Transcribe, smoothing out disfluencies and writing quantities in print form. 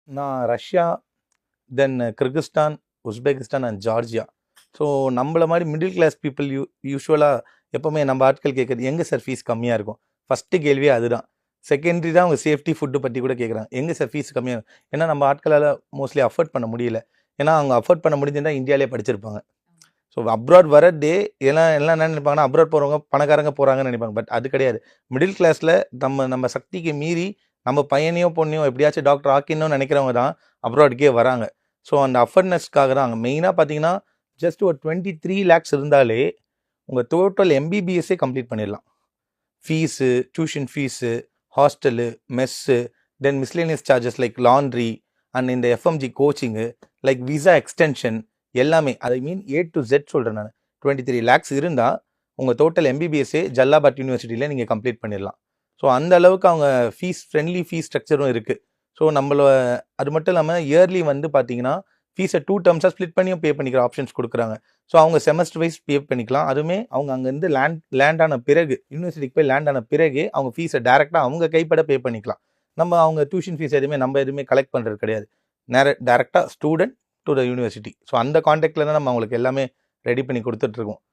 நான் Russia, then Kyrgyzstan, Uzbekistan and Georgia. So நம்மள மாதிரி மிடில் கிளாஸ் பீப்புள் யூஸ்வலாக எப்போவுமே நம்ம ஆட்கள் கேட்குறது எங்கே சார் ஃபீஸ் கம்மியாக இருக்கும். ஃபஸ்ட்டு கேள்வியே அதுதான். செகண்டரி தான் அவங்க சேஃப்டி ஃபுட்டு பற்றி கூட கேட்குறாங்க, எங்கே சார் ஃபீஸ் கம்மியாக இருக்கும். ஏன்னா நம்ம ஆட்களால் மோஸ்ட்லி அஃபோர்ட் பண்ண முடியல. ஏன்னா அவங்க அஃபோர்ட் பண்ண முடிஞ்சிருந்தால் இந்தியாவிலே படிச்சிருப்பாங்க. ஸோ அப்ராட் வரதே எல்லாம் எல்லாம் என்ன நினைப்பாங்கன்னா, அப்ராட் போகிறவங்க பணக்காரங்க போகிறாங்கன்னு நினைப்பாங்க. பட் அது கிடையாது. மிடில் கிளாஸில் நம்ம சக்திக்கு மீறி நம்ம பையனையோ பொண்ணையோ எப்படியாச்சும் டாக்டர் ஆக்கிடணும்னு நினைக்கிறவங்க தான் அப்ராடுக்கே வராங்க. ஸோ அந்த அஃபர்ட்னஸ்க்காக தான் அங்கே மெயினாக பார்த்தீங்கன்னா ஜஸ்ட் ஒரு 23 lakhs இருந்தாலே உங்கள் டோட்டல் எம்பிபிஎஸ்ஸே கம்ப்ளீட் பண்ணிடலாம். Fees, tuition fees, hostel, mess, then miscellaneous charges like laundry and இந்த FMG coaching, like visa extension எல்லாமே. I mean A to Z சொல்கிறேன் நான். 23 lakhs இருந்தால் உங்கள் டோட்டல் எம்பிபிஎஸ்ஸே ஜல்லாபாட் யூனிவர்சிட்டியில் நீங்கள் கம்ப்ளீட் பண்ணிடலாம். ஸோ அந்த அளவுக்கு அவங்க ஃப்ரெண்ட்லி ஃபீஸ் ஸ்ட்ரக்சரும் இருக்குது. ஸோ அது மட்டும் இல்லாமல் இயர்லி வந்து பார்த்தீங்கன்னா ஃபீஸை 2 terms ஸ்ப்ளிட் பண்ணியும் பே பண்ணிக்கிற ஆப்ஷன்ஸ் கொடுக்குறாங்க. ஸோ அவங்க செமஸ்டர் வைஸ் பே பண்ணிக்கலாம். அதுவுமே அவங்க அங்கேருந்து லேண்ட் ஆன பிறகு, யூனிவர்சிட்டிக்கு போய் லேண்ட் ஆன பிறகு அவங்க ஃபீஸை டேரெக்டாக அவங்க கைப்பட பே பண்ணிக்கலாம். அவங்க டியூஷன் ஃபீஸ் நம்ம எதுவுமே கலெக்ட் பண்ணுறது கிடையாது. டேரெக்டாக student to the university. So அந்த கான்டெக்டில் தான் நம்ம அவங்களுக்கு எல்லாமே ரெடி பண்ணி கொடுத்துட்ருக்கோம்.